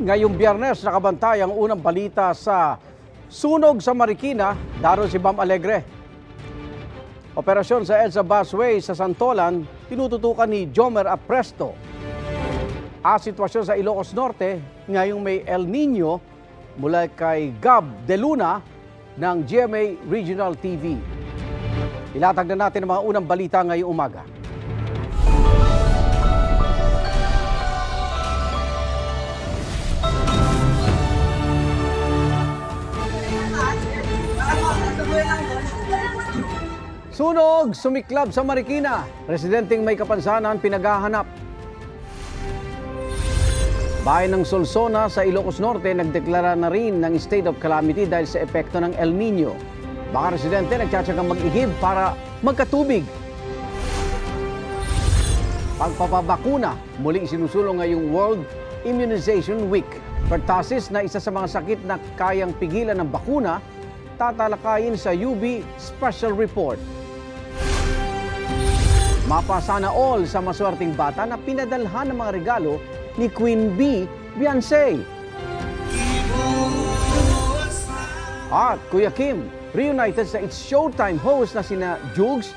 Ngayong Biyernes, nakabantay ang unang balita sa sunog sa Marikina. Daron si Bam Alegre. Operasyon sa EDSA Busway sa Santolan, tinututukan ni Jomer Apresto. Sitwasyon sa Ilocos Norte, ngayong may El Nino, mula kay Gab De Luna ng GMA Regional TV. Ilatag na natin ang mga unang balita ngayong umaga. Sunog, sumiklab sa Marikina. Residenteng may kapansanan pinaghahanap. Bayan ng Solsona sa Ilocos Norte nagdeklara na rin ng state of calamity dahil sa epekto ng El Nino. Baka residente nagtsatsagang mag-igib para magkatubig. Pagpapabakuna, muling isinusulong ngayong World Immunization Week. Pertussis na isa sa mga sakit na kayang pigilan ng bakuna, tatalakayin sa UB Special Report. Mapasana all sa maswerteng bata na pinadalhan ng mga regalo ni Queen Bee Beyonce. At Kuya Kim, reunited sa It's Showtime host na sina Jugs